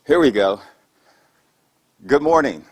Here we go. Good morning.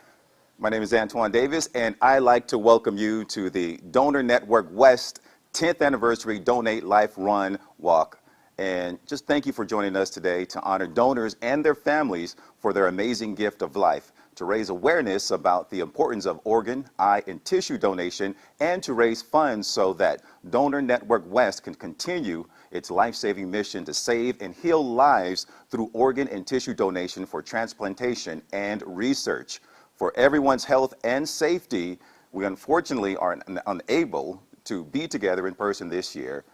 My name is Antoine Davis, and I'd like to welcome you to the Donor Network West 10th Anniversary Donate Life Run Walk. And just thank you for joining us today to honor donors and their families for their amazing gift of life, to raise awareness about the importance of organ, eye, and tissue donation, and to raise funds so that Donor Network West can continue its life-saving mission to save and heal lives through organ and tissue donation for transplantation and research. For everyone's health and safety, we unfortunately are unable to be together in person this year.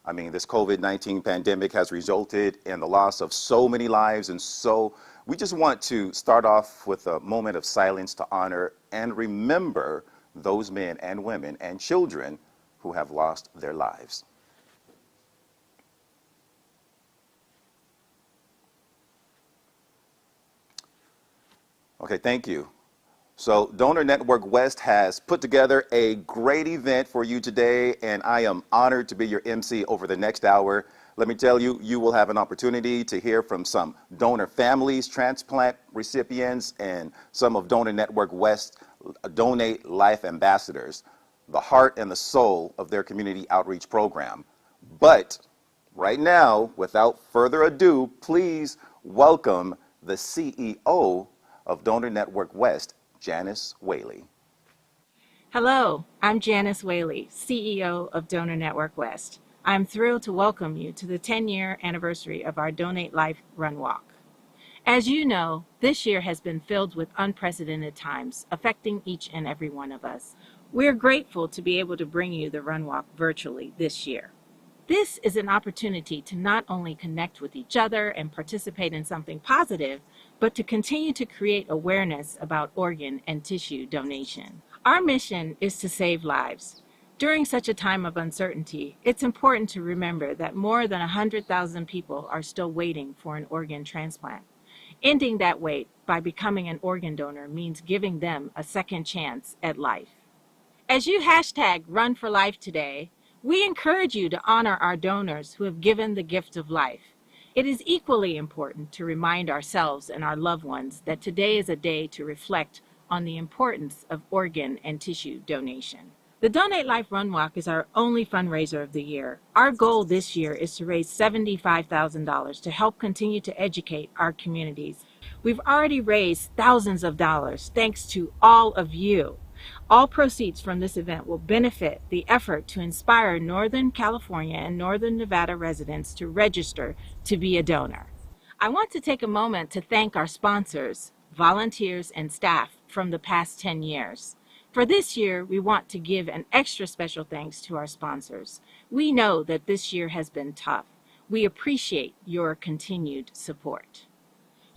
I mean, this COVID-19 pandemic has resulted in the loss of so many lives, and so we just want to start off with a moment of silence to honor and remember those men and women and children who have lost their lives. Okay, thank you. So Donor Network West has put together a great event for you today, and I am honored to be your MC over the next hour. Let me tell you, you will have an opportunity to hear from some donor families, transplant recipients, and some of Donor Network West Donate Life ambassadors, the heart and the soul of their community outreach program. But right now, without further ado, please welcome the CEO of Donor Network West, Janice Whaley. Hello, I'm Janice Whaley, CEO of Donor Network West. I'm thrilled to welcome you to the 10-year anniversary of our Donate Life Run Walk. As you know, this year has been filled with unprecedented times affecting each and every one of us. We're grateful to be able to bring you the Run Walk virtually this year. This is an opportunity to not only connect with each other and participate in something positive, but to continue to create awareness about organ and tissue donation. Our mission is to save lives. During such a time of uncertainty, it's important to remember that more than 100,000 people are still waiting for an organ transplant. Ending that wait by becoming an organ donor means giving them a second chance at life. As you hashtag Run for Life today, we encourage you to honor our donors who have given the gift of life. It is equally important to remind ourselves and our loved ones that today is a day to reflect on the importance of organ and tissue donation. The Donate Life Run Walk is our only fundraiser of the year. Our goal this year is to raise $75,000 to help continue to educate our communities. We've already raised thousands of dollars thanks to all of you. All proceeds from this event will benefit the effort to inspire Northern California and Northern Nevada residents to register to be a donor. I want to take a moment to thank our sponsors, volunteers, and staff from the past 10 years. For this year, we want to give an extra special thanks to our sponsors. We know that this year has been tough. We appreciate your continued support.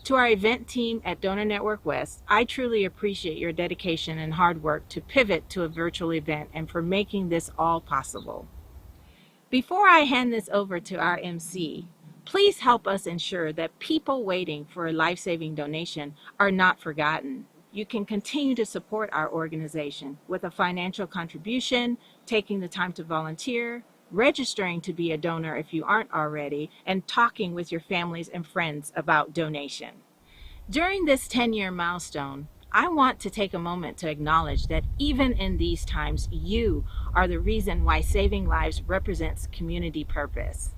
To our event team at Donor Network West, I truly appreciate your dedication and hard work to pivot to a virtual event and for making this all possible. Before I hand this over to our MC, please help us ensure that people waiting for a life-saving donation are not forgotten. You can continue to support our organization with a financial contribution, taking the time to volunteer, registering to be a donor if you aren't already, and talking with your families and friends about donation. During this 10-year milestone, I want to take a moment to acknowledge that even in these times, you are the reason why saving lives represents community purpose.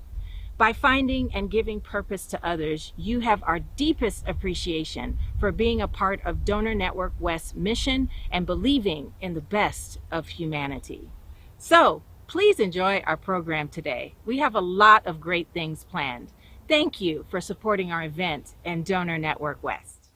By finding and giving purpose to others, you have our deepest appreciation for being a part of Donor Network West's mission and believing in the best of humanity. So, please enjoy our program today. We have a lot of great things planned. Thank you for supporting our event and Donor Network West.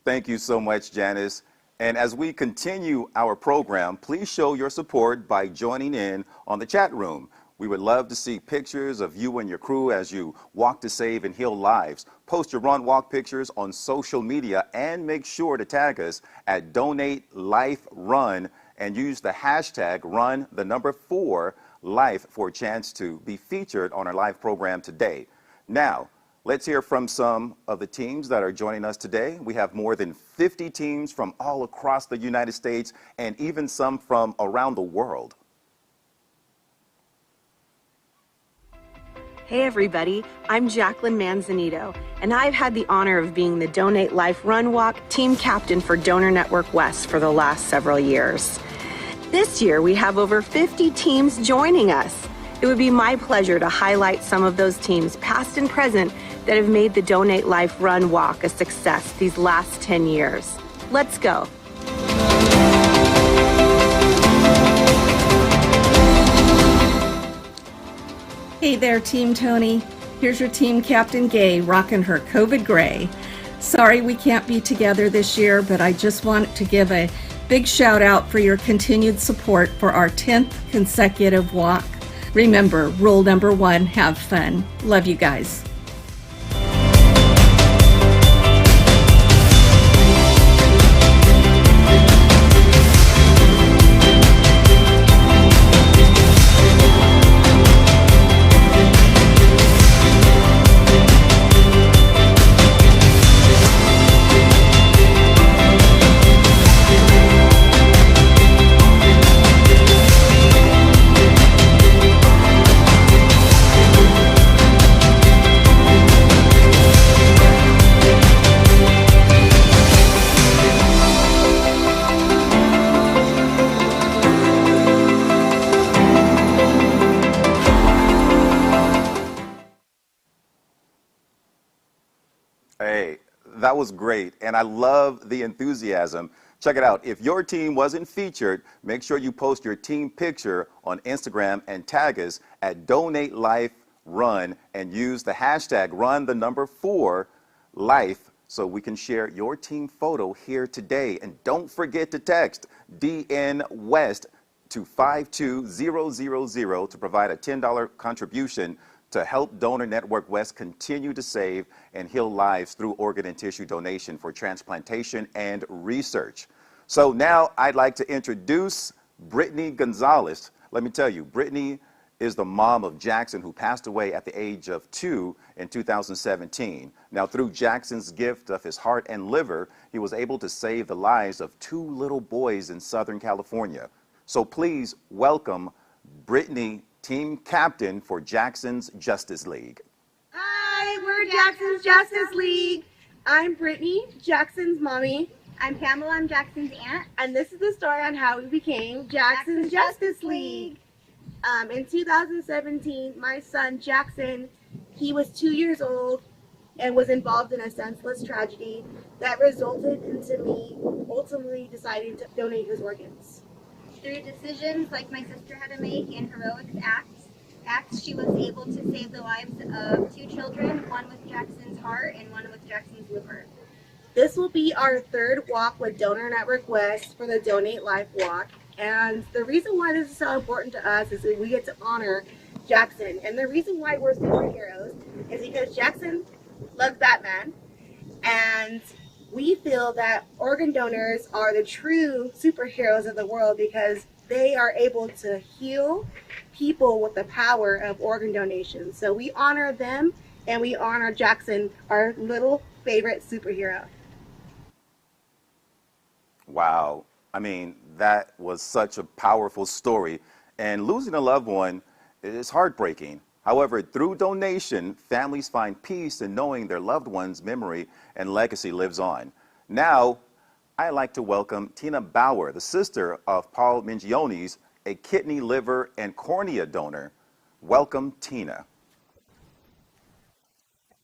Thank you so much, Janice. And as we continue our program, please show your support by joining in on the chat room. We would love to see pictures of you and your crew as you walk to save and heal lives. Post your run walk pictures on social media and make sure to tag us at Donate Life Run and use the hashtag #4Life for a chance to be featured on our live program today. Now, let's hear from some of the teams that are joining us today. We have more than 50 teams from all across the United States and even some from around the world. Hey everybody, I'm Jacqueline Manzanito, and I've had the honor of being the Donate Life Run Walk team captain for Donor Network West for the last several years. This year, we have over 50 teams joining us. It would be my pleasure to highlight some of those teams, past and present, that have made the Donate Life Run Walk a success these last 10 years. Let's go. Hey there, Team Tony. Here's your team captain, Gay, rocking her COVID gray. Sorry we can't be together this year, but I just want to give a big shout out for your continued support for our 10th consecutive walk. Remember, rule number 1, have fun. Love you guys. Hey, that was great, and I love the enthusiasm. Check it out. If your team wasn't featured, make sure you post your team picture on Instagram and tag us at Donate Life Run and use the hashtag #4Life so we can share your team photo here today. And don't forget to text DN West to 52000 to provide a $10 contribution to help Donor Network West continue to save and heal lives through organ and tissue donation for transplantation and research. So now I'd like to introduce Brittany Gonzalez. Let me tell you, Brittany is the mom of Jackson, who passed away at the age of 2 in 2017. Now, through Jackson's gift of his heart and liver, he was able to save the lives of 2 little boys in Southern California. So please welcome Brittany, team captain for Jackson's Justice League. Hi, we're Jackson's Justice League. I'm Brittany, Jackson's mommy. I'm Pamela, I'm Jackson's aunt. And this is the story on how we became Jackson's Justice League. In 2017, my son Jackson, he was 2 years old and was involved in a senseless tragedy that resulted into me ultimately deciding to donate his organs. Through decisions like my sister had to make and heroic acts, she was able to save the lives of 2 children, one with Jackson's heart and one with Jackson's liver. This will be our 3rd walk with Donor Network West for the Donate Life Walk. And the reason why this is so important to us is that we get to honor Jackson. And the reason why we're superheroes is because Jackson loves Batman. And we feel that organ donors are the true superheroes of the world because they are able to heal people with the power of organ donation. So we honor them and we honor Jackson, our little favorite superhero. Wow. I mean, that was such a powerful story. And losing a loved one is heartbreaking. However, through donation, families find peace in knowing their loved one's memory and legacy lives on. Now, I'd like to welcome Tina Bauer, the sister of Paul Mingiones, a kidney, liver, and cornea donor. Welcome, Tina.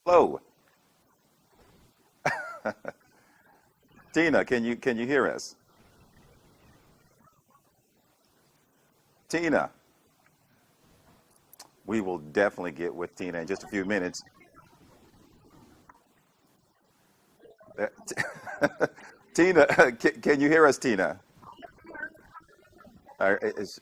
Hello. Tina, can you hear us? Tina. We will definitely get with Tina in just a few minutes. Uh, Tina, can you hear us, Tina? Is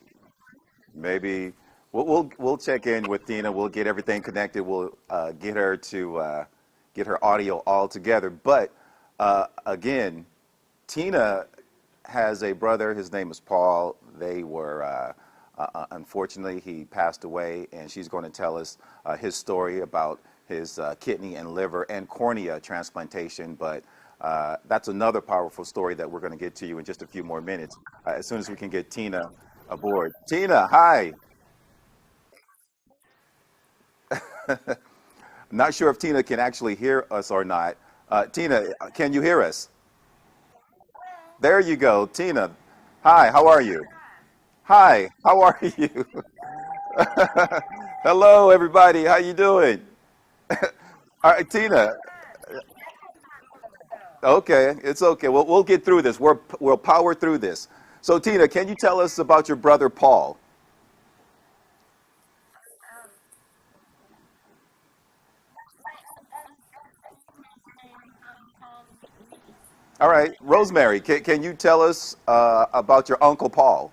maybe we'll check in with Tina. We'll get everything connected. We'll get her to get her audio all together. But again, Tina has a brother. His name is Paul. They were unfortunately he passed away, and she's going to tell us his story about his kidney and liver and cornea transplantation. But that's another powerful story that we're going to get to you in just a few more minutes as soon as we can get Tina aboard. Tina, hi. Not sure if Tina can actually hear us or not. Tina, can you hear us? There you go, Tina. Hi, how are you? Hi, how are you? Hello, everybody. How you doing? All right, Tina. Okay, it's okay. We'll get through this. We'll power through this. So, Tina, can you tell us about your brother Paul? All right, Rosemary, can you tell us about your uncle Paul?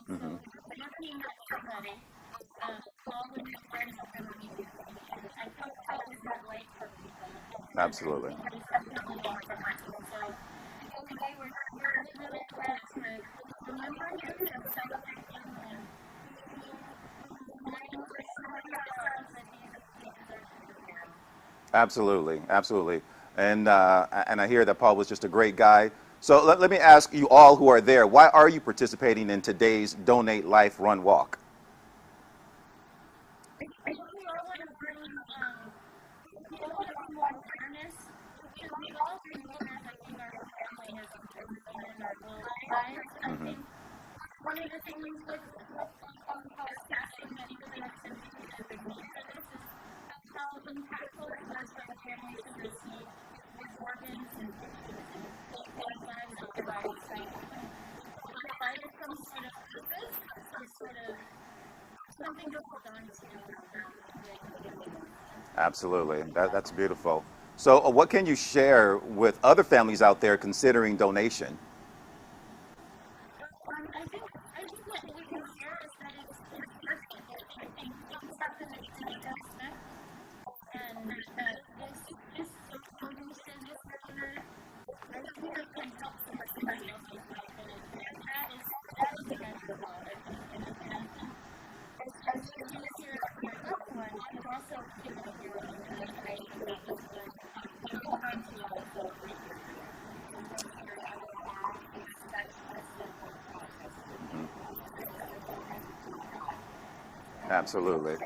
Hmm. Absolutely. Absolutely, absolutely. And I hear that Paul was just a great guy. So let me ask you all who are there, why are you participating in today's Donate Life Run Walk? Hmm. Absolutely. That's beautiful. So what can you share with other families out there considering donation? Mhm. Absolutely.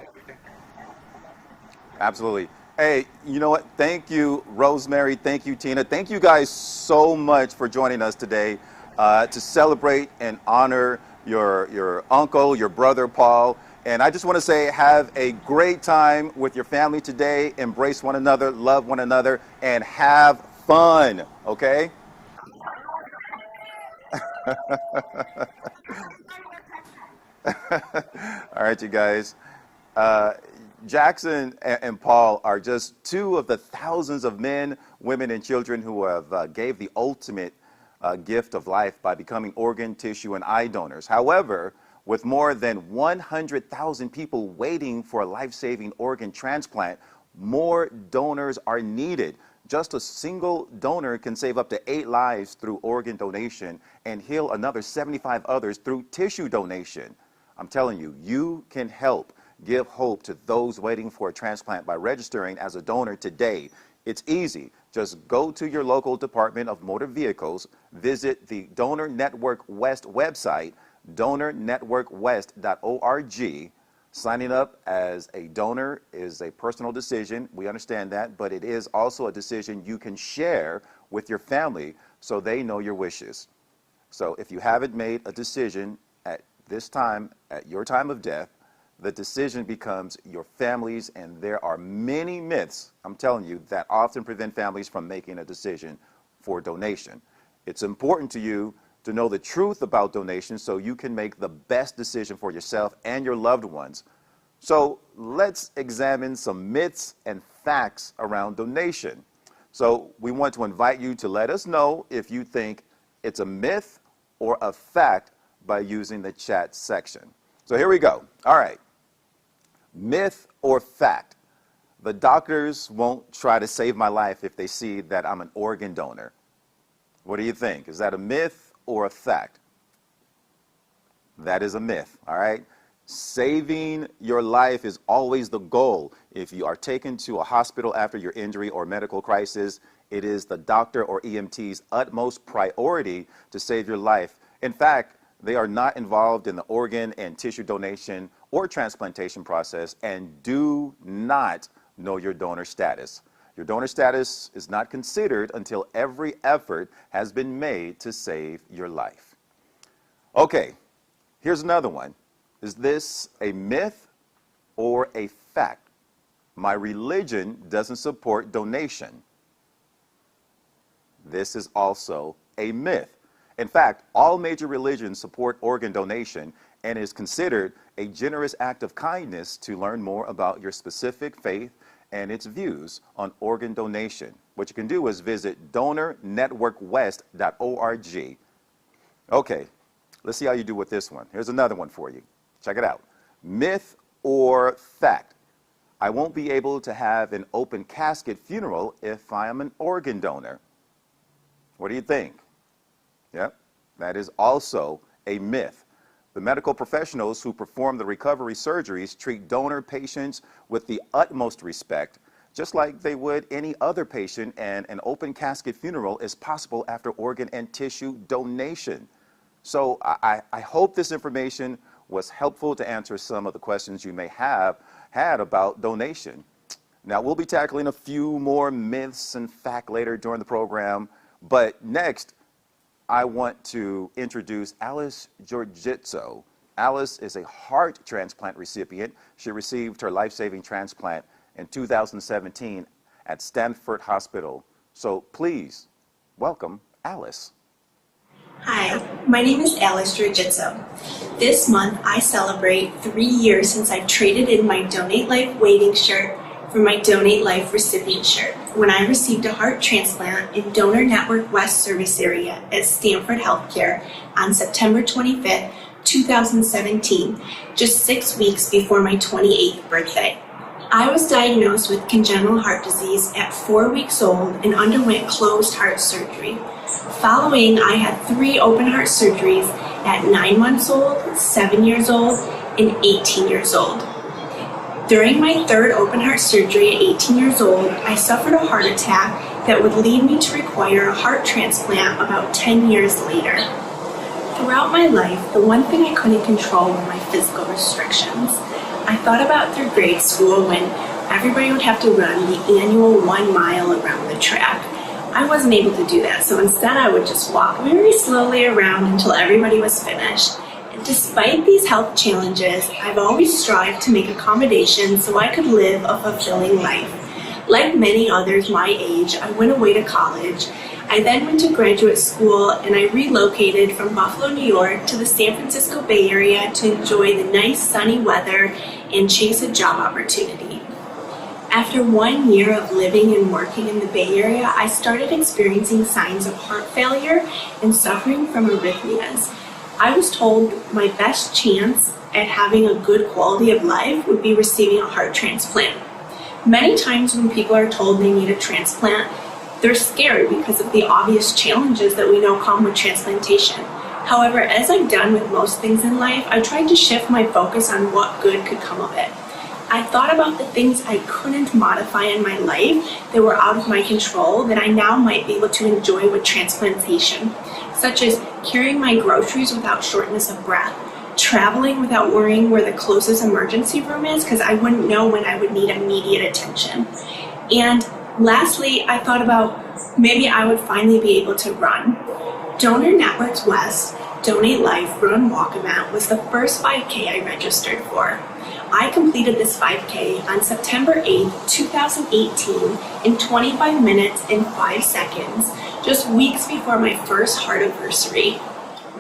Absolutely. Hey, you know what? Thank you, Rosemary. Thank you, Tina. Thank you guys so much for joining us today to celebrate and honor your uncle, your brother, Paul. And I just want to say, have a great time with your family today. Embrace one another, love one another, and have fun. Okay? All right, you guys. Uh, Jackson and Paul are just two of the thousands of men, women and children who have gave the ultimate gift of life by becoming organ, tissue, and eye donors. However, with more than 100,000 people waiting for a life-saving organ transplant, more donors are needed. Just a single donor can save up to 8 lives through organ donation and heal another 75 others through tissue donation. I'm telling you, you can help give hope to those waiting for a transplant by registering as a donor today. It's easy. Just go to your local Department of Motor Vehicles, visit the Donor Network West website, donornetworkwest.org. Signing up as a donor is a personal decision. We understand that, but it is also a decision you can share with your family so they know your wishes. So if you haven't made a decision at this time, at your time of death, the decision becomes your family's, and there are many myths, I'm telling you, that often prevent families from making a decision for donation. It's important to you to know the truth about donation so you can make the best decision for yourself and your loved ones. So let's examine some myths and facts around donation. So we want to invite you to let us know if you think it's a myth or a fact by using the chat section. So here we go. All right. Myth or fact? The doctors won't try to save my life if they see that I'm an organ donor. What do you think? Is that a myth or a fact? That is a myth, all right? Saving your life is always the goal. If you are taken to a hospital after your injury or medical crisis, it is the doctor or EMT's utmost priority to save your life. In fact, they are not involved in the organ and tissue donation or transplantation process and do not know your donor status. Your donor status is not considered until every effort has been made to save your life. Okay, here's another one. Is this a myth or a fact? My religion doesn't support donation. This is also a myth. In fact, all major religions support organ donation and is considered a generous act of kindness to learn more about your specific faith and its views on organ donation. What you can do is visit donornetworkwest.org. Okay, let's see how you do with this one. Here's another one for you. Check it out. Myth or fact? I won't be able to have an open casket funeral if I am an organ donor. What do you think? Yep, that is also a myth. The medical professionals who perform the recovery surgeries treat donor patients with the utmost respect, just like they would any other patient, and an open casket funeral is possible after organ and tissue donation. So I hope this information was helpful to answer some of the questions you may have had about donation. Now, we'll be tackling a few more myths and facts later during the program, but next, I want to introduce Alice Giorgizzo. Alice is a heart transplant recipient. She received her life-saving transplant in 2017 at Stanford Hospital. So please welcome Alice. Hi, my name is Alice Giorgizzo. This month I celebrate 3 years since I traded in my Donate Life waiting shirt for my Donate Life recipient shirt when I received a heart transplant in Donor Network West service area at Stanford Healthcare on September 25th, 2017, just 6 weeks before my 28th birthday. I was diagnosed with congenital heart disease at 4 weeks old and underwent closed heart surgery. Following, I had 3 open heart surgeries at 9 months old, 7 years old, and 18 years old. During my 3rd open heart surgery at 18 years old, I suffered a heart attack that would lead me to require a heart transplant about 10 years later. Throughout my life, the one thing I couldn't control were my physical restrictions. I thought about through grade school when everybody would have to run the annual 1 mile around the track. I wasn't able to do that, so instead I would just walk very slowly around until everybody was finished. And despite these health challenges, I've always strived to make accommodations so I could live a fulfilling life. Like many others my age, I went away to college. I then went to graduate school and I relocated from Buffalo, New York to the San Francisco Bay Area to enjoy the nice sunny weather and chase a job opportunity. After 1 year of living and working in the Bay Area, I started experiencing signs of heart failure and suffering from arrhythmias. I was told my best chance at having a good quality of life would be receiving a heart transplant. Many times when people are told they need a transplant, they're scared because of the obvious challenges that we know come with transplantation. However, as I've done with most things in life, I tried to shift my focus on what good could come of it. I thought about the things I couldn't modify in my life that were out of my control that I now might be able to enjoy with transplantation, such as carrying my groceries without shortness of breath, traveling without worrying where the closest emergency room is because I wouldn't know when I would need immediate attention. And lastly, I thought about maybe I would finally be able to run. Donor Network's West Donate Life Run Walk event was the first 5K I registered for. I completed this 5K on September 8th, 2018 in 25 minutes and 5 seconds, just weeks before my first heart anniversary.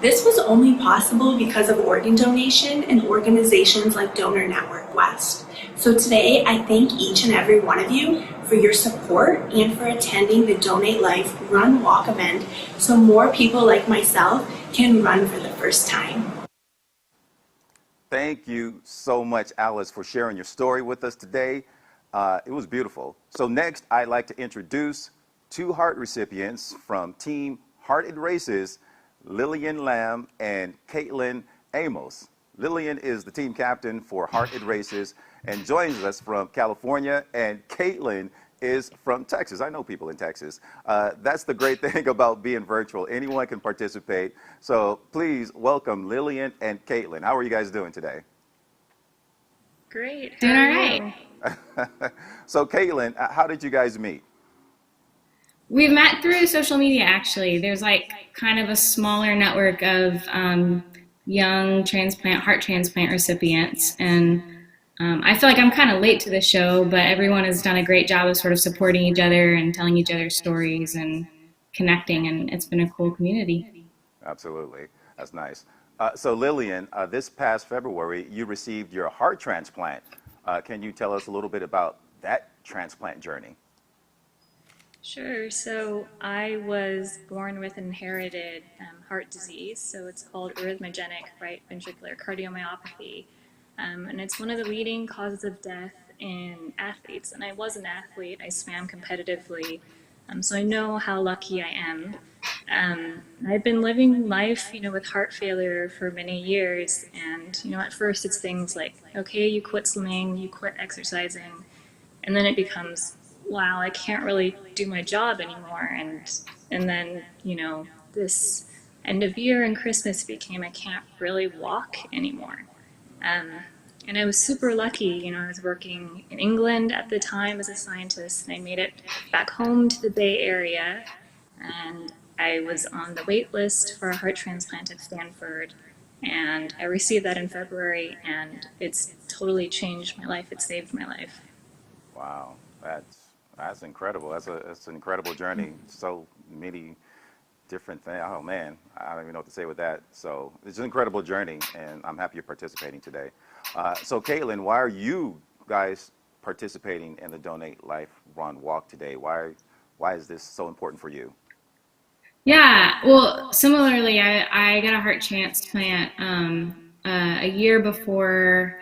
This was only possible because of organ donation and organizations like Donor Network West. So today, I thank each and every one of you for your support and for attending the Donate Life Run Walk event so more people like myself can run for the first time. Thank you so much, Alice, for sharing your story with us today. It was beautiful. So next, I'd like to introduce 2 heart recipients from Team Hearted Races, Lillian Lamb and Caitlin Amos. Lillian is the team captain for Hearted Races and joins us from California, and Caitlin is from Texas. I know people in Texas. That's the great thing about being virtual. Anyone can participate. So please welcome Lillian and Caitlin. How are you guys doing today? Great. Doing all right. So Caitlin, how did you guys meet? We've met through social media, actually. There's like kind of a smaller network of young heart transplant recipients. And I feel like I'm kind of late to the show, but everyone has done a great job of sort of supporting each other and telling each other stories and connecting. And it's been a cool community. Absolutely. That's nice. So Lillian, this past February, you received your heart transplant. Can you tell us a little bit about that transplant journey? Sure. So I was born with inherited heart disease. So it's called arrhythmogenic right ventricular cardiomyopathy. And it's one of the leading causes of death in athletes. And I was an athlete. I swam competitively. So I know how lucky I am. I've been living life, with heart failure for many years. And, at first it's things like, okay, you quit swimming, you quit exercising. And then it becomes, wow, I can't really do my job anymore. And then, this end of year and Christmas became I can't really walk anymore. And I was super lucky, I was working in England at the time as a scientist, and I made it back home to the Bay Area, and I was on the wait list for a heart transplant at Stanford, and I received that in February, and it's totally changed my life. It saved my life. Wow, that's incredible. That's an incredible journey. So many different things. Oh man, I don't even know what to say with that. So it's an incredible journey, and I'm happy you're participating today. So Caitlin, why are you guys participating in the Donate Life Run Walk today? Why is this so important for you? Yeah, well, similarly, I got a heart transplant almost a year before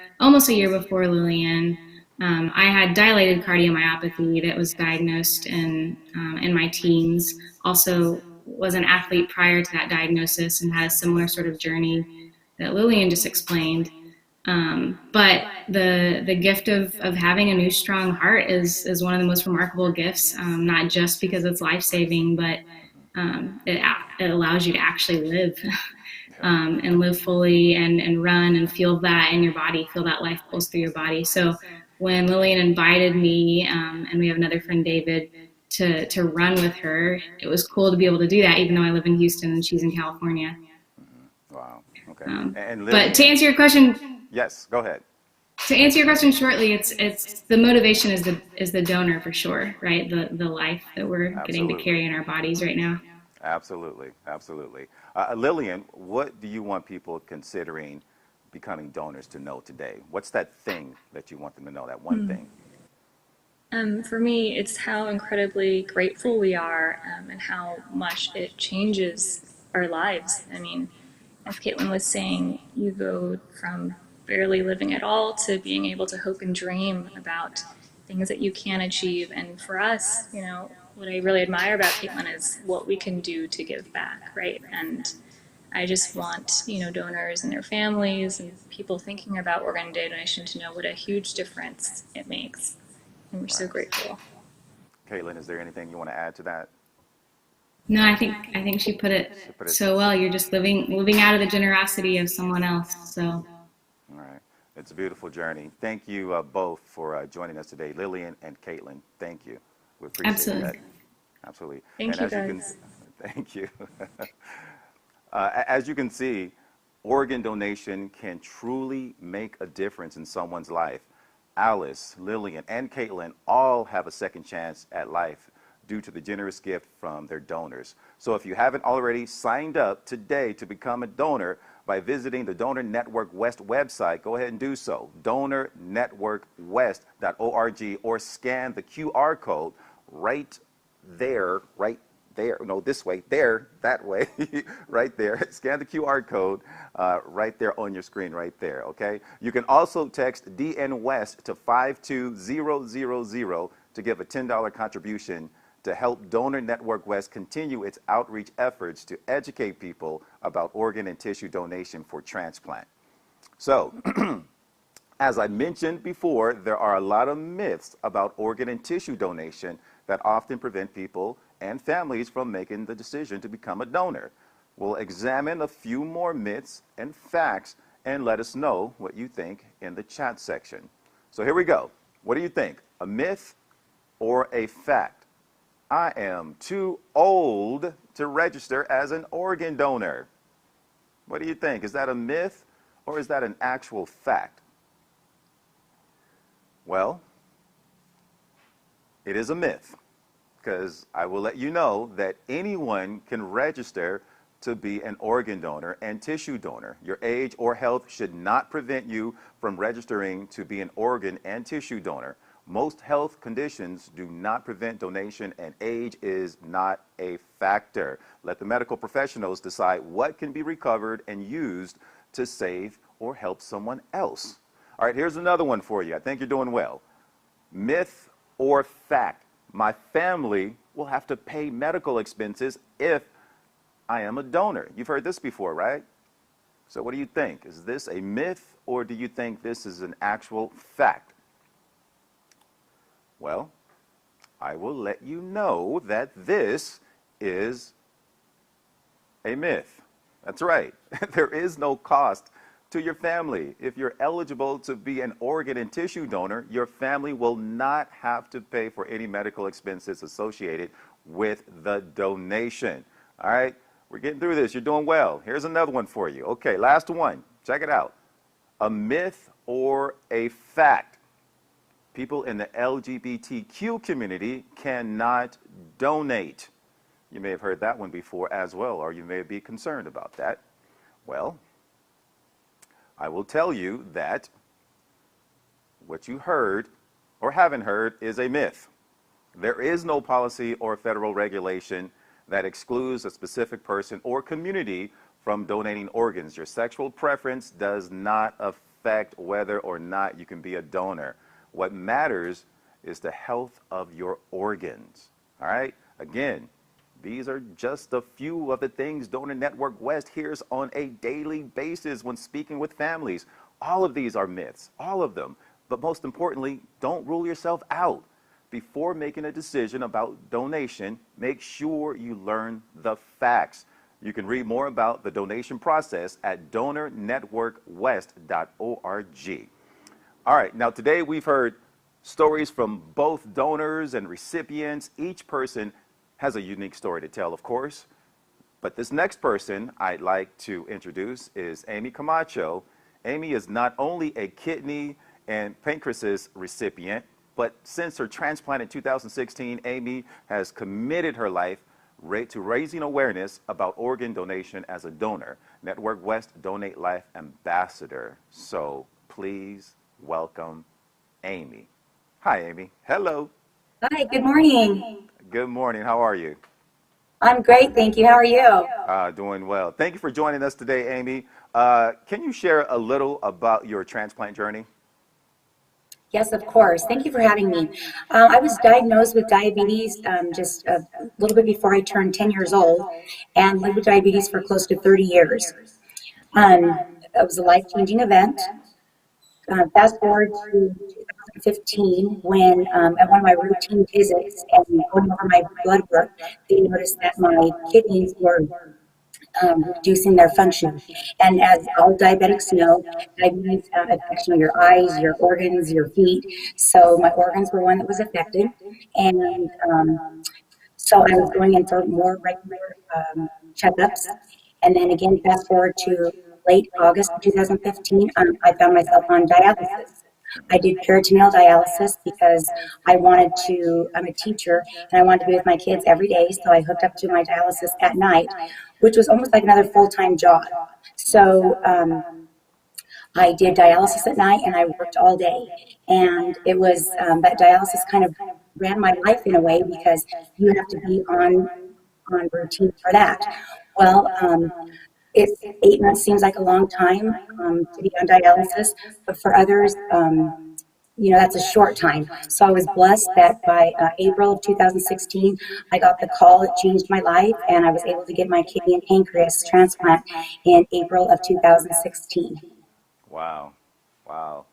Lillian. I had dilated cardiomyopathy that was diagnosed in my teens. Also was an athlete prior to that diagnosis and had a similar sort of journey that Lillian just explained. But the gift of having a new strong heart is one of the most remarkable gifts, not just because it's life-saving, but it allows you to actually live and live fully and run and feel that in your body, feel that life pulse through your body. So when Lillian invited me, and we have another friend, David, to run with her, it was cool to be able to do that, even though I live in Houston and she's in California. Wow. Okay. And Lillian, but to answer your question, yes, go ahead. To answer your question shortly, it's the motivation is the donor for sure, right? The life that we're getting to carry in our bodies right now. Absolutely. Lillian, what do you want people considering becoming donors to know today? What's that thing that you want them to know, that one thing? For me, it's how incredibly grateful we are and how much it changes our lives. I mean, as Caitlin was saying, you go from barely living at all to being able to hope and dream about things that you can achieve. And for us, you know, what I really admire about Caitlin is what we can do to give back, right? And I just want, you know, donors and their families and people thinking about organ donation to know what a huge difference it makes. And we're so Right. grateful. Caitlin, is there anything you want to add to that? No, I think she put it To put it, so well. You're just living out of the generosity of someone else. So all right. It's a beautiful journey. Thank you both for joining us today, Lillian and Caitlin. Thank you. We appreciate that. absolutely. Absolutely. Thank And you, as you can, guys. thank you. As you can see, organ donation can truly make a difference in someone's life. Alice, Lillian, and Caitlin all have a second chance at life due to the generous gift from their donors. So if you haven't already signed up today to become a donor by visiting the Donor Network West website, go ahead and do so, donornetworkwest.org, or scan the QR code right there, no, this way, there, that way, right there. Scan the QR code right there on your screen, right there, okay? You can also text DN West to 52000 to give a $10 contribution to help Donor Network West continue its outreach efforts to educate people about organ and tissue donation for transplant. So, as I mentioned before, there are a lot of myths about organ and tissue donation that often prevent people and families from making the decision to become a donor. We'll examine a few more myths and facts and let us know what you think in the chat section. So here we go. What do you think? A myth or a fact? I am too old to register as an organ donor. What do you think? Is that a myth or is that an actual fact? Well, it is a myth, because I will let you know that anyone can register to be an organ donor and tissue donor. Your age or health should not prevent you from registering to be an organ and tissue donor. Most health conditions do not prevent donation, and age is not a factor. Let the medical professionals decide what can be recovered and used to save or help someone else. All right, here's another one for you. I think you're doing well. Myth or fact? My family will have to pay medical expenses if I am a donor. You've heard this before, right? So what do you think? Is this a myth or do you think this is an actual fact? Well, I will let you know that this is a myth. That's right. There is no cost to your family. If you're eligible to be an organ and tissue donor, your family will not have to pay for any medical expenses associated with the donation. All right? We're getting through this. You're doing well. Here's another one for you. Okay, last one. Check it out. A myth or a fact? People in the LGBTQ community cannot donate. You may have heard that one before as well, or you may be concerned about that. Well, I will tell you that what you heard or haven't heard is a myth. There is no policy or federal regulation that excludes a specific person or community from donating organs. Your sexual preference does not affect whether or not you can be a donor. What matters is the health of your organs. All right? Again, these are just a few of the things Donor Network West hears on a daily basis when speaking with families. All of these are myths, all of them. But most importantly, don't rule yourself out. Before making a decision about donation, make sure you learn the facts. You can read more about the donation process at donornetworkwest.org. All right, now today we've heard stories from both donors and recipients. Each person has a unique story to tell, of course. But this next person I'd like to introduce is Amy Camacho. Amy is not only a kidney and pancreas recipient, but since her transplant in 2016, Amy has committed her life to raising awareness about organ donation as a donor. Network West Donate Life Ambassador. So please welcome Amy. Hi, Amy. Hello. Hi, good morning. Good morning. How are you? I'm great, thank you. How are you? Doing well. Thank you for joining us today, Amy. Can you share a little about your transplant journey? Yes, of course. Thank you for having me. I was diagnosed with diabetes just a little bit before I turned 10 years old and lived with diabetes for close to 30 years. It was a life-changing event. Fast forward to 2015 when at one of my routine visits and going over my blood work, they noticed that my kidneys were reducing their function. And as all diabetics know, diabetes affects your eyes, your organs, your feet. So my organs were one that was affected. And so I was going in for more regular checkups. And then again, fast forward to late August of 2015, I found myself on dialysis. I did peritoneal dialysis because I wanted to, I'm a teacher, and I wanted to be with my kids every day, so I hooked up to my dialysis at night, which was almost like another full-time job. So I did dialysis at night, and I worked all day. And it was, that dialysis kind of ran my life in a way because you have to be on routine for that. Well, 8 months seems like a long time to be on dialysis, but for others, that's a short time. So I was blessed that by April of 2016, I got the call. It changed my life, and I was able to get my kidney and pancreas transplant in April of 2016. Wow. Wow.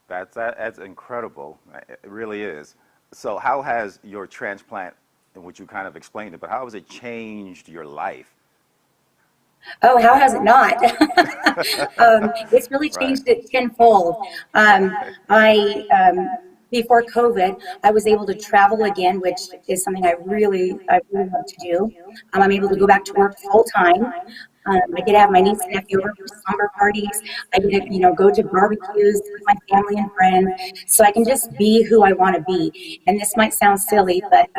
That's incredible. It really is. So how has your transplant, which you kind of explained it, but how has it changed your life? Oh, how has it not? It's really changed it tenfold. Before COVID, I was able to travel again, which is something I really love to do. I'm able to go back to work full time. I get to have my niece and nephew over for slumber parties. I get to, go to barbecues with my family and friends. So I can just be who I want to be. And this might sound silly, but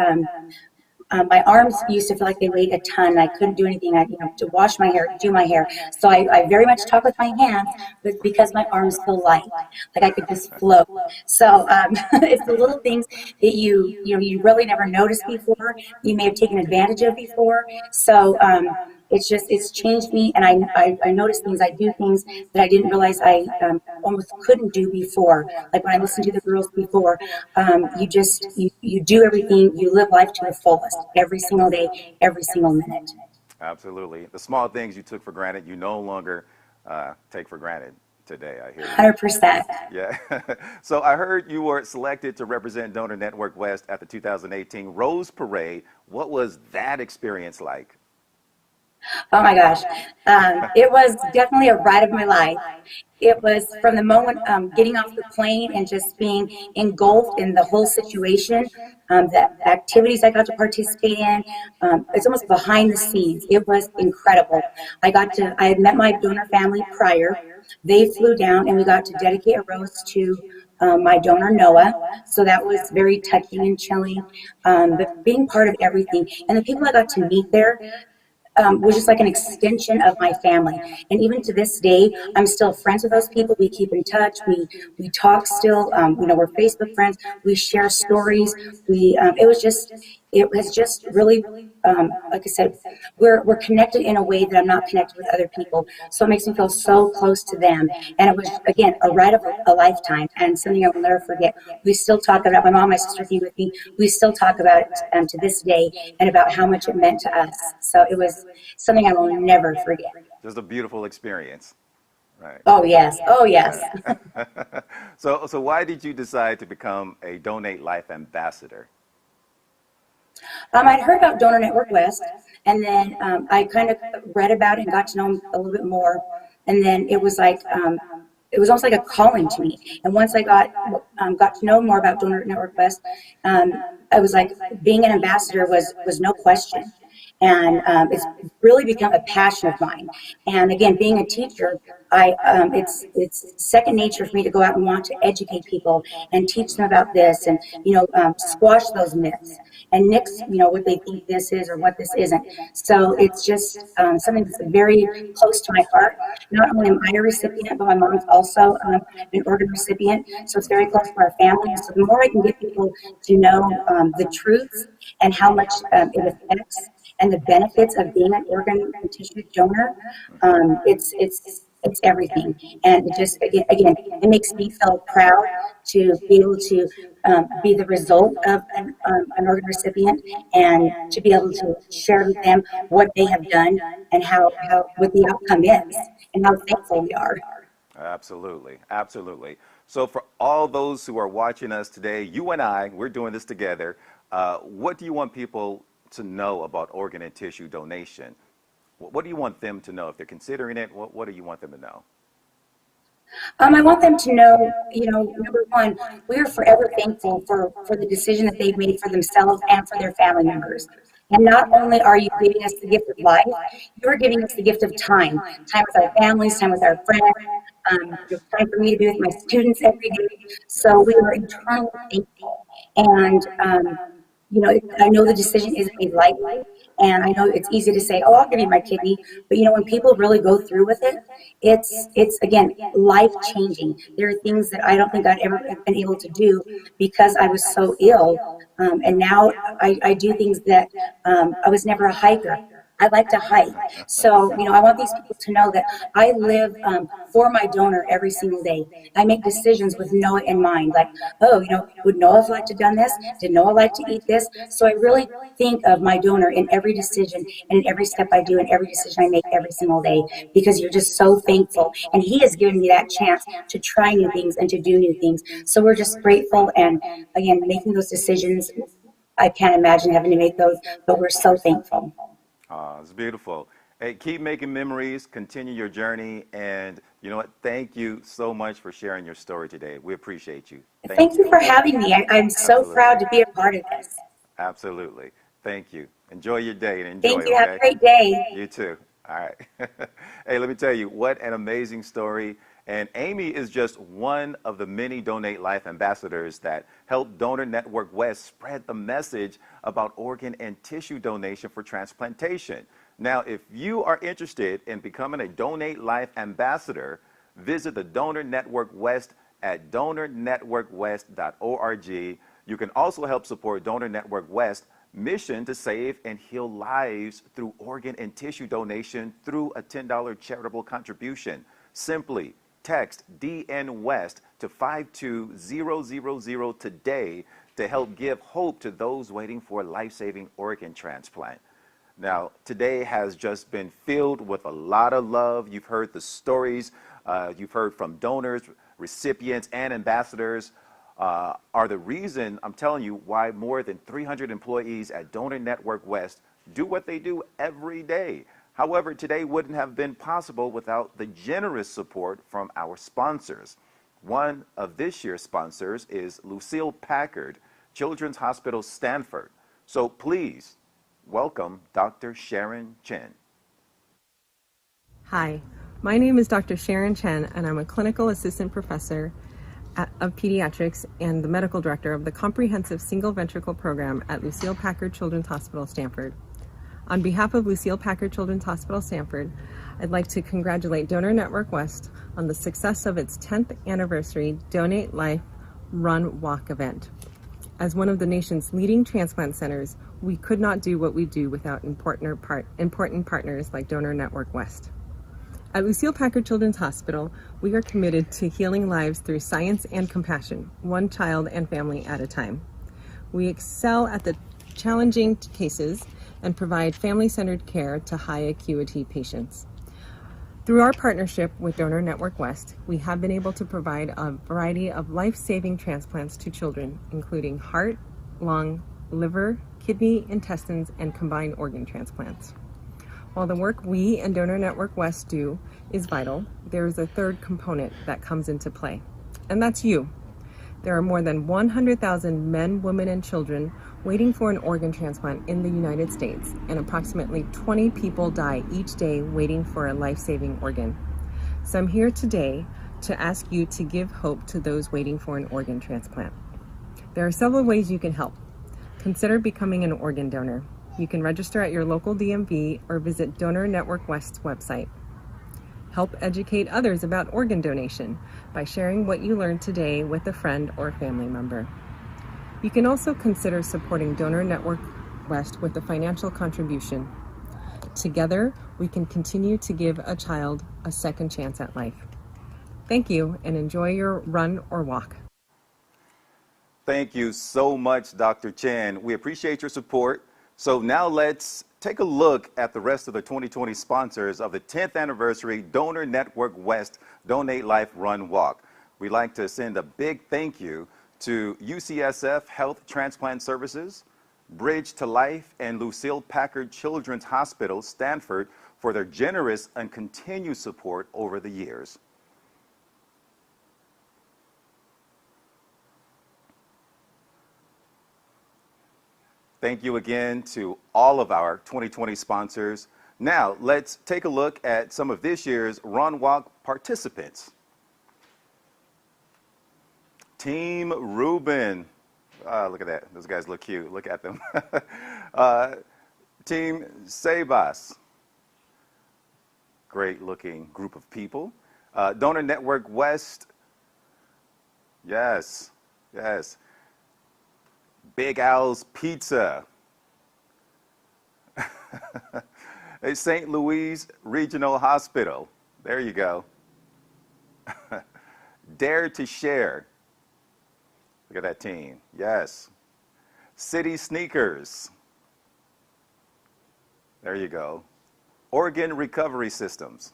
my arms used to feel like they weighed a ton. I couldn't do anything. I, to wash my hair, do my hair. So I very much talk with my hands, but because my arms feel light, like I could just float. So it's the little things that you really never noticed before. You may have taken advantage of before. So it's changed me, and I notice things. I do things that I didn't realize I almost couldn't do before. Like when I listened to the girls before, you do everything. You live life to the fullest every single day, every single minute. Absolutely. The small things you took for granted, you no longer take for granted today. I hear you. 100%. Yeah. So I heard you were selected to represent Donor Network West at the 2018 Rose Parade. What was that experience like? Oh my gosh. It was definitely a ride of my life. It was from the moment getting off the plane and just being engulfed in the whole situation, the activities I got to participate in. It's almost behind the scenes. It was incredible. I had met my donor family prior. They flew down and we got to dedicate a rose to my donor Noah. So that was very touching and chilling. But being part of everything and the people I got to meet there, was just like an extension of my family. And even to this day, I'm still friends with those people. We keep in touch. We talk still. We're Facebook friends. We share stories. It was just really, like I said, we're connected in a way that I'm not connected with other people. So it makes me feel so close to them. And it was, again, a ride of a lifetime and something I will never forget. We still talk about, my mom, my sister came with me. We still talk about it to this day and about how much it meant to us. So it was something I will never forget. Just a beautiful experience. Right. Oh, yes. Oh, yes. So why did you decide to become a Donate Life ambassador? I'd heard about Donor Network West, and then I kind of read about it and got to know them a little bit more. And then it was like, it was almost like a calling to me. And once I got to know more about Donor Network West, I was like, being an ambassador was no question. And it's really become a passion of mine. And again, being a teacher, it's second nature for me to go out and want to educate people and teach them about this, and squash those myths and nix what they think this is or what this isn't. So it's just something that's very close to my heart. Not only am I a recipient, but my mom's also an organ recipient, so it's very close to our family. So the more I can get people to know the truths and how much it affects and the benefits of being an organ and tissue donor, it's everything. And it just, again, it makes me feel proud to be able to be the result of an organ recipient, and to be able to share with them what they have done and how what the outcome is and how thankful we are. Absolutely, absolutely. So for all those who are watching us today, you and I, we're doing this together. What do you want people to know about organ and tissue donation? What do you want them to know if they're considering it? What do you want them to know? I want them to know, number one, we are forever thankful for the decision that they've made for themselves and for their family members. And not only are you giving us the gift of life, you're giving us the gift of time with our families, time with our friends, time for me to be with my students every day. So we are eternally thankful. And, I know the decision isn't made lightly, and I know it's easy to say, oh, I'll give you my kidney. But, when people really go through with it, it's again, life-changing. There are things that I don't think I'd ever been able to do because I was so ill. And now I do things that I was never a hiker. I like to hike. So, I want these people to know that I live for my donor every single day. I make decisions with Noah in mind, like, would Noah have liked to have done this? Did Noah like to eat this? So I really think of my donor in every decision and in every step I do and every decision I make every single day, because you're just so thankful. And he has given me that chance to try new things and to do new things. So we're just grateful. And again, making those decisions, I can't imagine having to make those, but we're so thankful. It's beautiful. Hey, keep making memories, continue your journey, and you know what? Thank you so much for sharing your story today. We appreciate you. Thank you for having me. I'm so proud to be a part of this. Absolutely. Thank you. Enjoy your day and enjoy. Thank you. Have a great day. You too. All right. Hey, let me tell you, what an amazing story. And Amy is just one of the many Donate Life ambassadors that help Donor Network West spread the message about organ and tissue donation for transplantation. Now, if you are interested in becoming a Donate Life ambassador, visit the Donor Network West at donornetworkwest.org. You can also help support Donor Network West mission to save and heal lives through organ and tissue donation through a $10 charitable contribution. Simply text DN West to 52000 today to help give hope to those waiting for a life-saving organ transplant. Now, today has just been filled with a lot of love. You've heard the stories. You've heard from donors, recipients, and ambassadors. Are the reason, I'm telling you, why more than 300 employees at Donor Network West do what they do every day. However, today wouldn't have been possible without the generous support from our sponsors. One of this year's sponsors is Lucile Packard Children's Hospital Stanford. So please welcome Dr. Sharon Chen. Hi, my name is Dr. Sharon Chen, and I'm a clinical assistant professor of pediatrics and the medical director of the Comprehensive Single Ventricle Program at Lucile Packard Children's Hospital Stanford. On behalf of Lucile Packard Children's Hospital Stanford, I'd like to congratulate Donor Network West on the success of its 10th anniversary Donate Life Run Walk event. As one of the nation's leading transplant centers, we could not do what we do without important partners like Donor Network West. At Lucile Packard Children's Hospital, we are committed to healing lives through science and compassion, one child and family at a time. We excel at the challenging cases and provide family-centered care to high acuity patients. Through our partnership with Donor Network West, we have been able to provide a variety of life-saving transplants to children, including heart, lung, liver, kidney, intestines, and combined organ transplants. While the work we and Donor Network West do is vital, there is a third component that comes into play, and that's you. There are more than 100,000 men, women, and children waiting for an organ transplant in the United States, and approximately 20 people die each day waiting for a life-saving organ. So I'm here today to ask you to give hope to those waiting for an organ transplant. There are several ways you can help. Consider becoming an organ donor. You can register at your local DMV or visit Donor Network West's website. Help educate others about organ donation by sharing what you learned today with a friend or family member. You can also consider supporting Donor Network West with a financial contribution. Together, we can continue to give a child a second chance at life. Thank you, and enjoy your run or walk. Thank you so much, Dr. Chen. We appreciate your support. So now let's take a look at the rest of the 2020 sponsors of the 10th anniversary Donor Network West Donate Life Run Walk. We'd like to send a big thank you to UCSF Health Transplant Services, Bridge to Life, and Lucille Packard Children's Hospital, Stanford, for their generous and continued support over the years. Thank you again to all of our 2020 sponsors. Now, let's take a look at some of this year's Run Walk participants. Team Reuben. Look at that. Those guys look cute. Look at them. Team Sebas. Great looking group of people. Donor Network West. Yes, yes. Big Al's Pizza. St. Louis Regional Hospital. There you go. Dare to Share. Look at that team. Yes. City Sneakers. There you go. Organ Recovery Systems.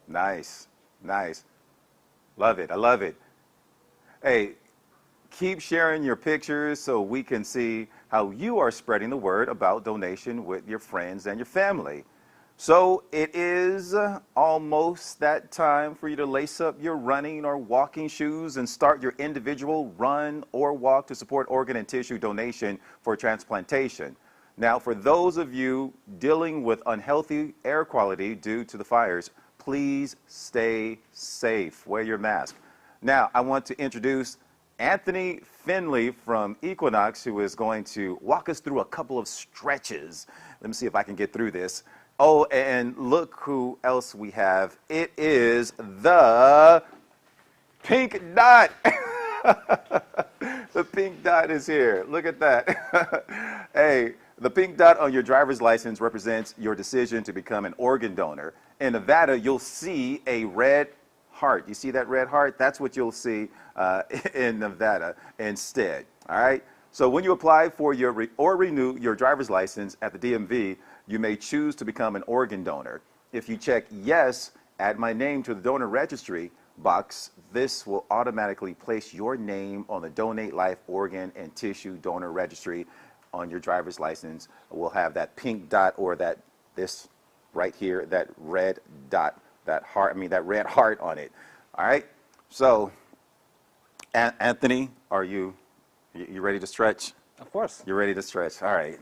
Nice. Nice. Love it. I love it. Hey, keep sharing your pictures so we can see how you are spreading the word about donation with your friends and your family. So it is almost that time for you to lace up your running or walking shoes and start your individual run or walk to support organ and tissue donation for transplantation. Now, for those of you dealing with unhealthy air quality due to the fires, please stay safe. Wear your mask. Now, I want to introduce Anthony Finley from Equinox, who is going to walk us through a couple of stretches. Let me see if I can get through this. Oh, and look who else we have. It is the Pink Dot. The Pink Dot is here. Look at that. Hey, the Pink Dot on your driver's license represents your decision to become an organ donor. In Nevada, you'll see a red heart. You see that red heart? That's what you'll see in Nevada instead. All right? So when you apply for your or renew your driver's license at the DMV, you may choose to become an organ donor. If you check yes, add my name to the donor registry box, this will automatically place your name on the Donate Life Organ and Tissue Donor Registry on your driver's license. We'll have that pink dot or this right here, that red dot, that red heart on it. All right? So, Anthony, are you ready to stretch? Of course. You're ready to stretch. All right,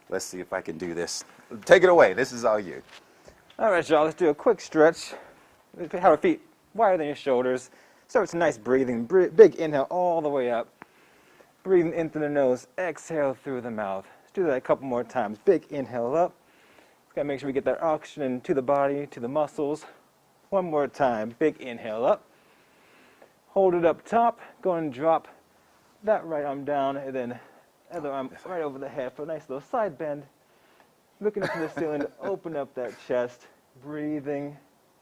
let's see if I can do this. Take it away. This is all you. All right, y'all, let's do a quick stretch. Have our feet wider than your shoulders. Start with some nice breathing. Big inhale all the way up. Breathing in through the nose. Exhale through the mouth. Let's do that a couple more times. Big inhale up. Got to make sure we get that oxygen to the body, to the muscles. One more time. Big inhale up. Hold it up top. Go and drop that right arm down, and then other arm right over the head for a nice little side bend. Looking up to the ceiling to open up that chest. Breathing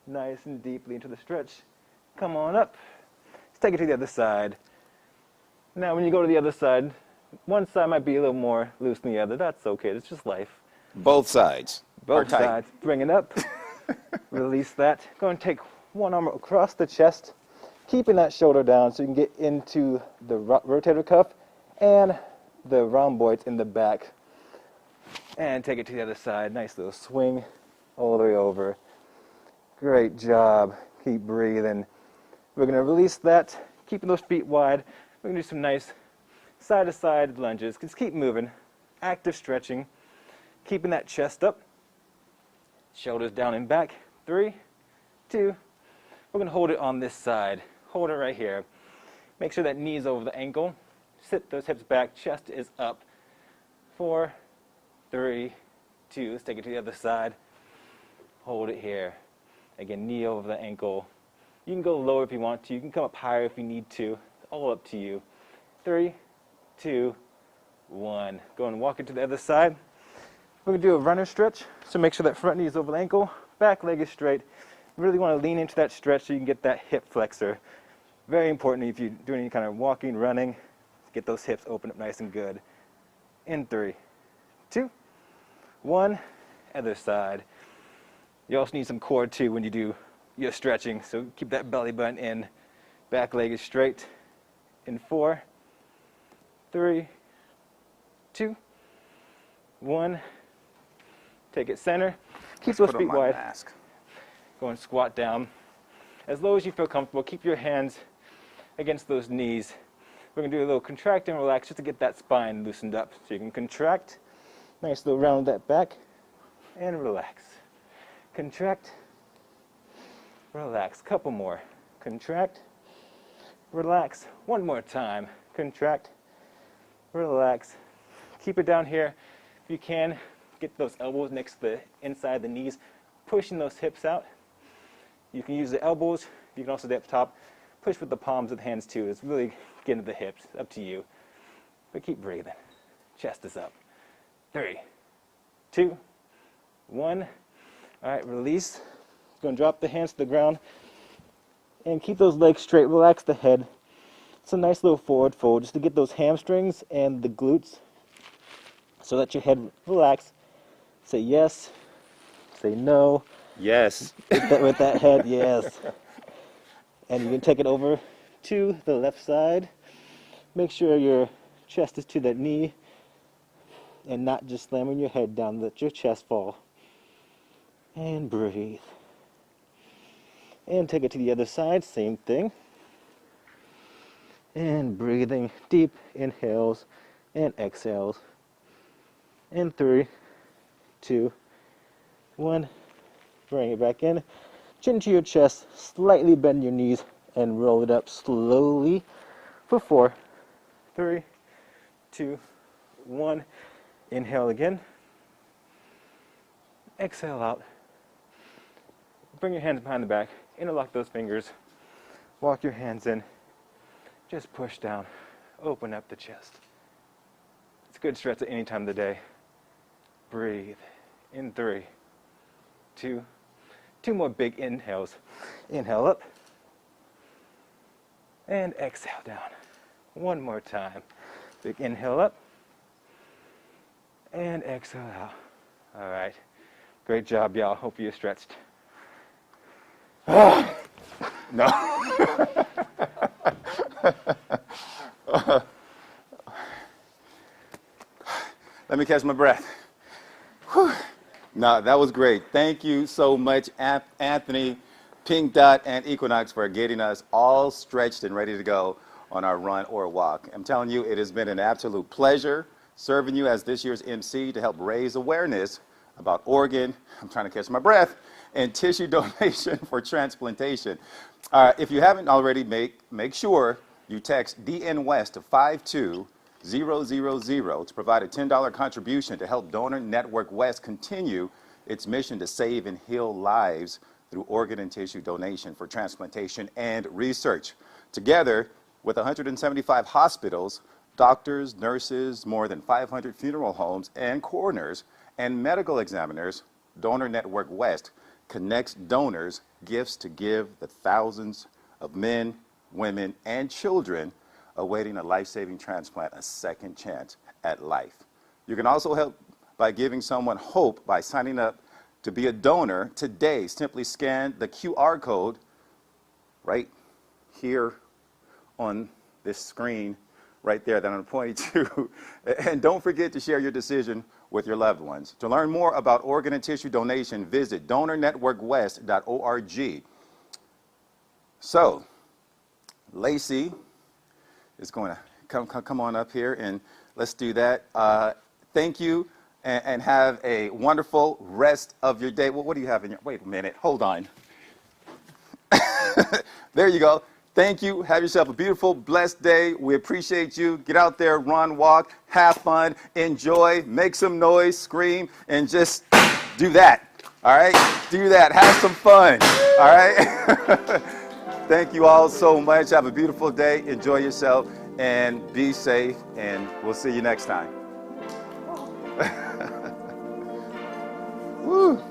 nice and deeply into the stretch. Come on up. Let's take it to the other side. Now, when you go to the other side, one side might be a little more loose than the other. That's okay. It's just life. Both sides. Both sides. Bring it up. Release that. Go and take one arm across the chest, keeping that shoulder down so you can get into the rotator cuff and the rhomboids in the back. And take it to the other side. Nice little swing all the way over. Great job. Keep breathing. We're going to release that, keeping those feet wide. We're going to do some nice side to side lunges. Just keep moving. Active stretching. Keeping that chest up. Shoulders down and back. 3, 2. We're going to hold it on this side. Hold it right here. Make sure that knee's over the ankle. Sit those hips back. Chest is up. 4, 3, 2. Let's take it to the other side. Hold it here. Again, knee over the ankle. You can go lower if you want to. You can come up higher if you need to. It's all up to you. 3, 2, 1. Go and walk it to the other side. We're going to do a runner stretch. So make sure that front knee is over the ankle. Back leg is straight. You really want to lean into that stretch so you can get that hip flexor. Very important if you're doing any kind of walking, running. Get those hips open up nice and good. In 3, 2, 1. Other side. You also need some core too when you do your stretching, so keep that belly button in. Back leg is straight. In 4, 3, 2, 1. Take it center. Keep those feet wide. Go and squat down. As low as you feel comfortable, keep your hands against those knees. We're going to do a little contract and relax just to get that spine loosened up. So you can contract, nice little round that back, and relax. Contract, relax. Couple more. Contract, relax. One more time. Contract, relax. Keep it down here. If you can, get those elbows next to the inside of the knees, pushing those hips out. You can use the elbows. You can also do it up top. Push with the palms of the hands too. It's really getting to the hips. Up to you. But keep breathing. Chest is up. 3, 2, 1. All right, release. Going to drop the hands to the ground and keep those legs straight. Relax the head. It's a nice little forward fold just to get those hamstrings and the glutes so that your head relax. Say yes. Say no. Yes. With that head, yes. And you can take it over to the left side. Make sure your chest is to that knee and not just slamming your head down. Let your chest fall. And breathe. And take it to the other side, same thing. And breathing deep inhales and exhales. And 3, 2, 1. Bring it back in. Chin to your chest, slightly bend your knees and roll it up slowly for 4, 3, 2, 1. Inhale again. Exhale out. Bring your hands behind the back. Interlock those fingers. Walk your hands in. Just push down. Open up the chest. It's a good stretch at any time of the day. Breathe. In 3, 2. 2 more big inhales. Inhale up. And exhale down. One more time. Big inhale up. And exhale out. All right. Great job, y'all. Hope you're stretched. No. Let me catch my breath. Whew. No, that was great. Thank you so much, Anthony, Pink Dot, and Equinox for getting us all stretched and ready to go on our run or walk. I'm telling you, it has been an absolute pleasure serving you as this year's MC to help raise awareness about organ, I'm trying to catch my breath, and tissue donation for transplantation. If you haven't already, make sure you text DN West to 52000 to provide a $10 contribution to help Donor Network West continue its mission to save and heal lives through organ and tissue donation for transplantation and research. Together with 175 hospitals, doctors, nurses, more than 500 funeral homes, and coroners and medical examiners, Donor Network West connects donors' gifts to give the thousands of men, women, and children awaiting a life-saving transplant a second chance at life. You can also help by giving someone hope by signing up to be a donor today. Simply scan the QR code right here on this screen right there that I'm pointing to. And don't forget to share your decision with your loved ones. To learn more about organ and tissue donation, visit donornetworkwest.org. So, Lacey is going to come on up here and let's do that. Thank you, and have a wonderful rest of your day. Well, what do you have in your, wait a minute, hold on. There you go. Thank you. Have yourself a beautiful, blessed day. We appreciate you. Get out there, run, walk, have fun, enjoy, make some noise, scream, and just do that. All right? Do that. Have some fun. All right? Thank you all so much. Have a beautiful day. Enjoy yourself and be safe. And we'll see you next time. Woo.